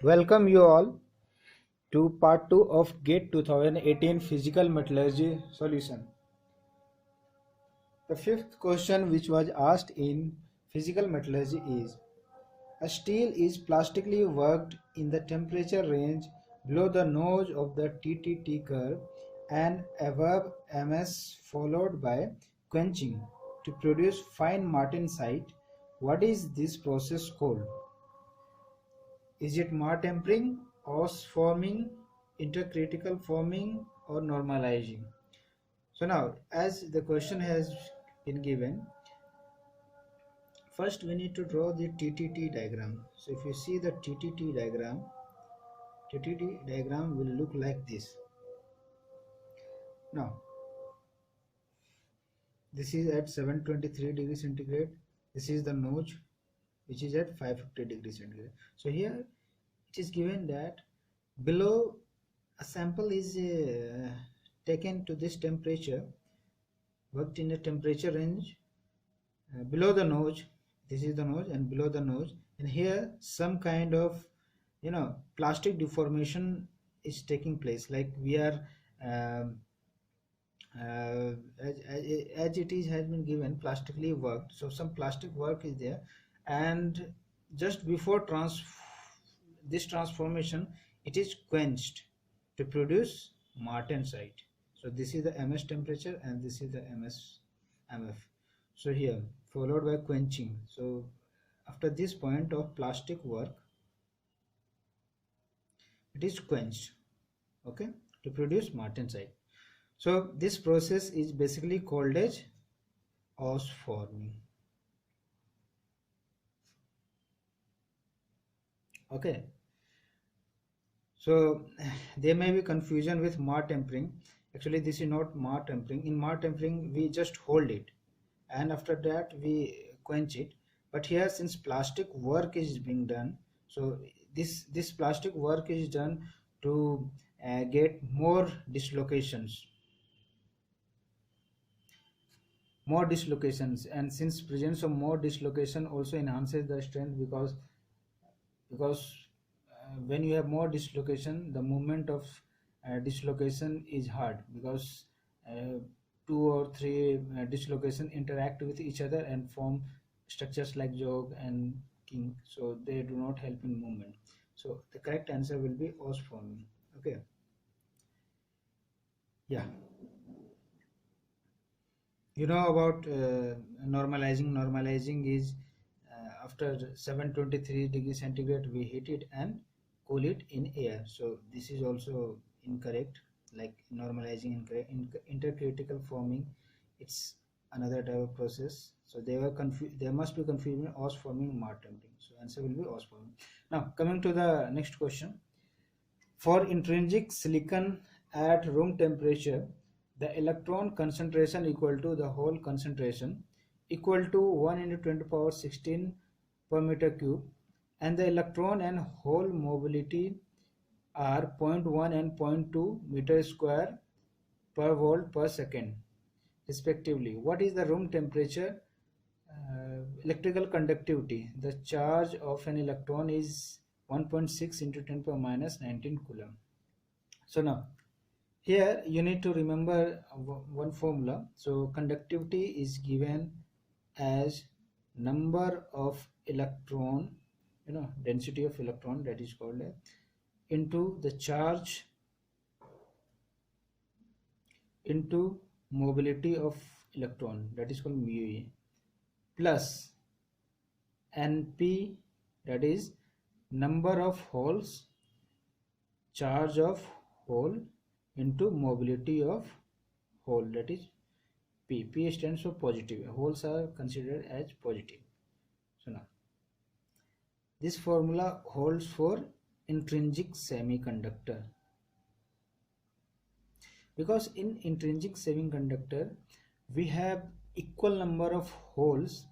Welcome you all to part 2 of GATE 2018 Physical Metallurgy solution. The fifth question which was asked in Physical Metallurgy is: a steel is plastically worked in the temperature range below the nose of the TTT curve and above MS, followed by quenching to produce fine martensite. What is this process called? Is it mar-tempering, os forming, intercritical forming, or normalizing? So now, as the question has been given, first we need to draw the TTT diagram. So if you see the TTT diagram will look like this. Now, this is at 723 degrees centigrade. This is the notch, which is at 550 degrees centigrade. So here it is given that below a sample is taken to this temperature, worked in a temperature range below the nose. This is the nose, and below the nose, and here some kind of plastic deformation is taking place, like we are um, as it is has been given plastically worked, so some plastic work is there, and just before this transformation it is quenched to produce martensite. So this is the ms temperature and this is the mf. So here followed by quenching. So after this point of plastic work it is quenched, okay, to produce martensite. So this process is basically called as os forming. Okay, so there may be confusion with mar tempering. Actually this is not mar tempering. In mar tempering we just hold it and after that we quench it, but here since plastic work is being done, so this plastic work is done to get more dislocations, and since presence of more dislocation also enhances the strength, because when you have more dislocation the movement of dislocation is hard, because uh, two or three dislocation interact with each other and form structures like jog and king, so they do not help in movement. So the correct answer will be os forming. Okay, yeah. You know about normalizing is after 723 degrees centigrade we heat it and cool it in air. So this is also incorrect, like normalizing incorrect. Intercritical forming, it's another type of process. So they were confused, there must be confusion os forming, mar tempering. So answer will be os forming. Now coming to the next question: for intrinsic silicon at room temperature, the electron concentration equal to the hole concentration equal to 1 into 10 to the power 16 per meter cube, and the electron and hole mobility are zero point 0.1 and 0.2 meter square per volt per second respectively. What is the room temperature? Electrical conductivity. The charge of an electron is 1.6 into 10 power minus 19 coulomb. So now here you need to remember one formula. So conductivity is given as number of electron, density of electron, that is called into the charge into mobility of electron, that is called mu e, plus np, that is number of holes, charge of hole into mobility of hole, that is p. P stands for positive, holes are considered as positive. So now this formula holds for intrinsic semiconductor, because in intrinsic semiconductor we have equal number of holes.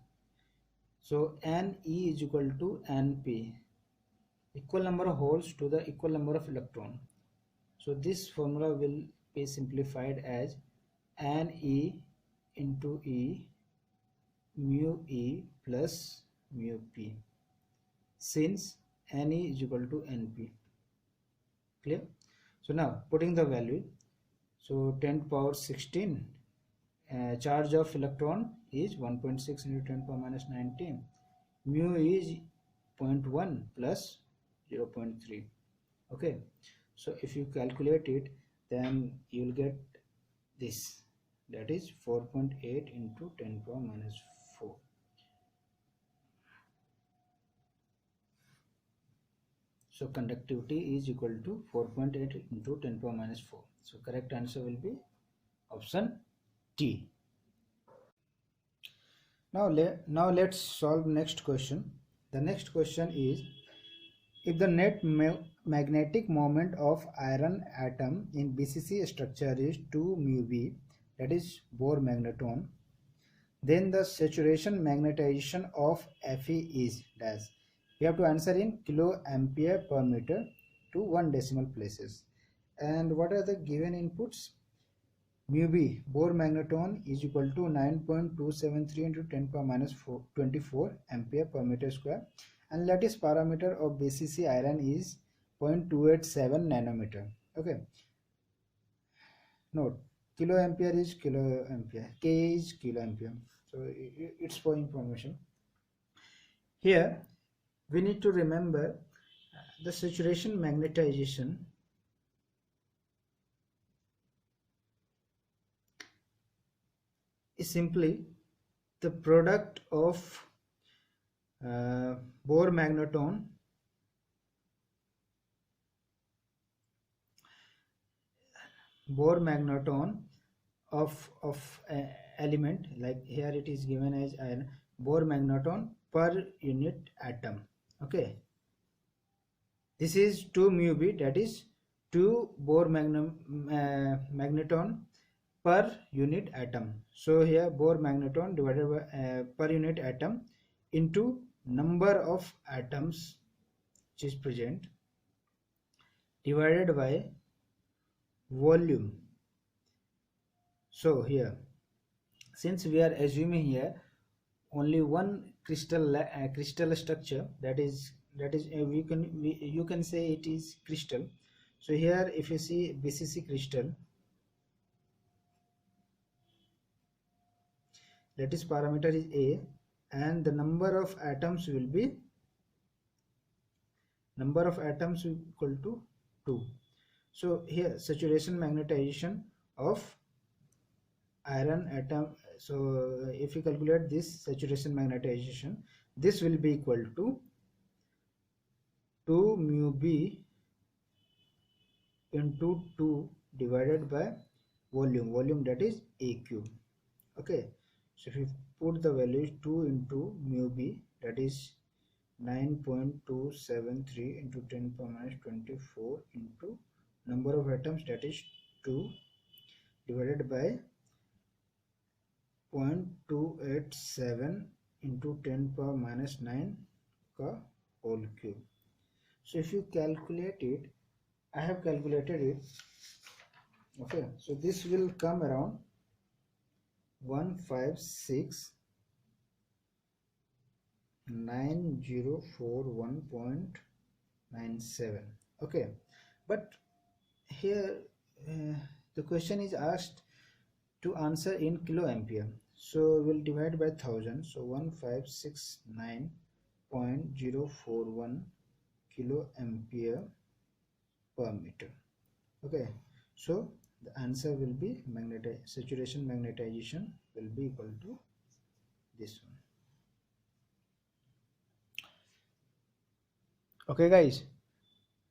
So Ne is equal to Np, equal number of holes to the equal number of electron. So this formula will be simplified as Ne into E mu E plus mu P, since Ne is equal to Np. Clear? So now putting the value, so 10 power 16 charge of electron is 1.6 into 10 power minus 19. Mu is 0.1 plus 0.3. Okay, so if you calculate it, then you will get this, that is 4.8 into 10 power minus 4. So conductivity is equal to 4.8 into 10 power minus 4. So correct answer will be option T. Now let's solve next question. The next question is, if the net magnetic moment of iron atom in BCC structure is 2 mu b, that is Bohr magneton, then the saturation magnetization of Fe is dash. We have to answer in kilo ampere per meter to 1 decimal places. And what are the given inputs? Mu b, Bohr magneton, is equal to 9.273 into 10 power minus 24 ampere per meter square, and lattice parameter of BCC iron is 0.287 nanometer. Okay, note kilo ampere is kilo ampere, K is kilo ampere, so it's for information. Here we need to remember the saturation magnetization is simply the product of Bohr magneton of element, like here it is given as an Bohr magneton per unit atom. Okay, this is 2 mu b, that is 2 Bohr magneton per unit atom. So here Bohr magneton divided by per unit atom into number of atoms which is present divided by volume. So here, since we are assuming here only one crystal structure, that is you can say it is crystal. So here if you see BCC crystal, lattice parameter is A, and the number of atoms will be equal to 2. So here saturation magnetization of iron atom, so if you calculate this saturation magnetization, this will be equal to 2 mu b into 2 divided by volume, that is A cube. Okay, so if you put the value 2 into mu b, that is 9.273 into 10 power minus 24 into number of atoms, that is 2, divided by 0.287 into 10 power minus 9 ka whole cube. So if you calculate it, I have calculated it. Okay, so this will come around 156,9041.97. okay, but here the question is asked to answer in kilo ampere, so we'll divide by 1000, so 1569.041 kilo ampere per meter. Okay, so the answer will be saturation magnetization will be equal to this one. Okay guys,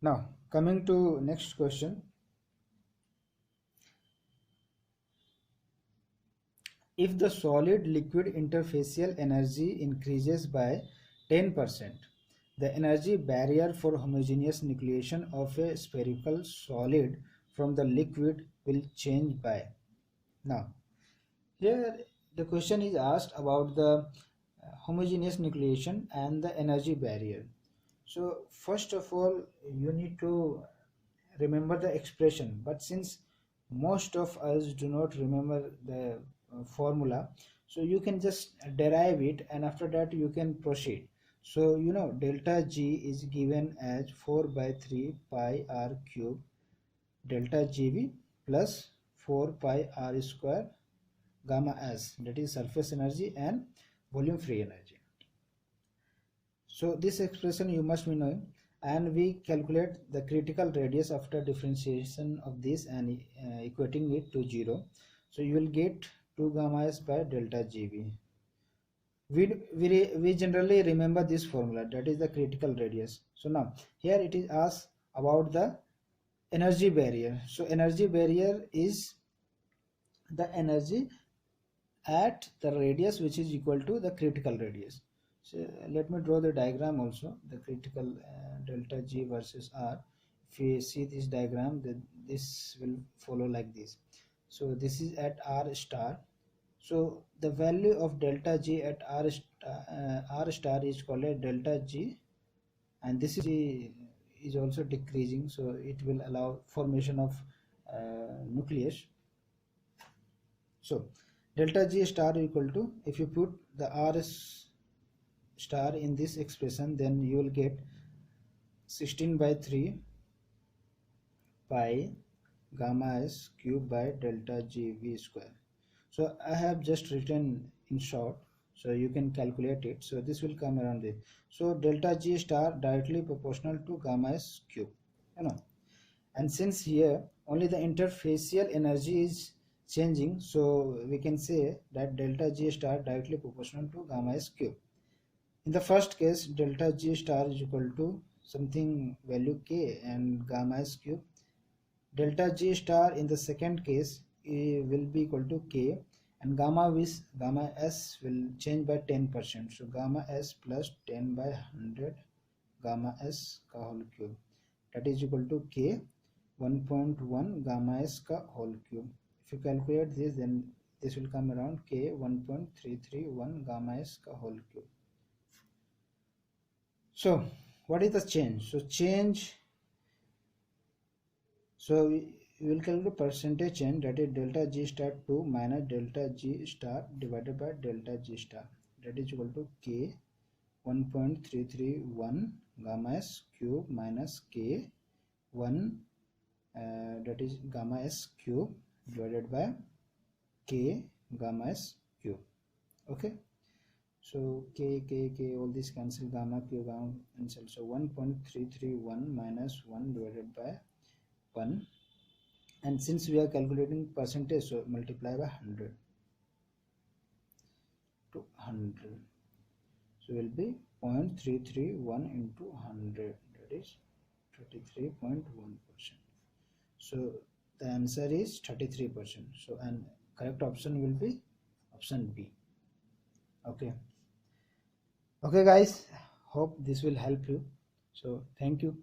now coming to next question. If the solid liquid interfacial energy increases by 10%, the energy barrier for homogeneous nucleation of a spherical solid from the liquid will change by. Now here the question is asked about the homogeneous nucleation and the energy barrier. So first of all you need to remember the expression, but since most of us do not remember the formula, so you can just derive it and after that you can proceed. So you know delta G is given as 4 by 3 pi r cube delta GV plus 4 pi r square gamma s, that is surface energy and volume free energy. So this expression you must be knowing, and we calculate the critical radius after differentiation of this and equating it to 0. So you will get 2 gamma s by delta GV. We generally remember this formula, that is the critical radius. So now here it is asked about the energy barrier. So energy barrier is the energy at the radius which is equal to the critical radius. So let me draw the diagram also, the critical delta G versus R. If you see this diagram, then this will follow like this. So this is at R star. So the value of delta G at R star is called a delta G, and this is also decreasing, so it will allow formation of nucleus. So delta G star equal to, if you put the R star in this expression, then you will get 16 by 3 pi gamma s cube by delta G V square. So I have just written in short, so you can calculate it. So this will come around this. So delta G star directly proportional to gamma s cube, you know. And since here only the interfacial energy is changing, so we can say that delta G star directly proportional to gamma s cube. In the first case, delta G star is equal to something value k and gamma s cube. Delta G star in the second case will be equal to k, and gamma s will change by 10%. So gamma s plus 10 by 100 gamma s ka whole cube, that is equal to k 1.1 gamma s ka whole cube. If you calculate this, then this will come around k 1.331 gamma s ka whole cube. So what is the change? So we will calculate percentage change, that is delta G star 2 minus delta G star divided by delta G star, that is equal to k 1.331 gamma s cube minus k 1 that is gamma s cube divided by k gamma s cube. Okay, so k all this cancel, gamma q gamma cancel, so 1.331 minus 1 divided by 1, and since we are calculating percentage, so multiply by 100 to 100, so will be 0.331 into 100, that is 33.1%. So the answer is 33%. So and correct option will be option B. Okay guys, hope this will help you. So thank you.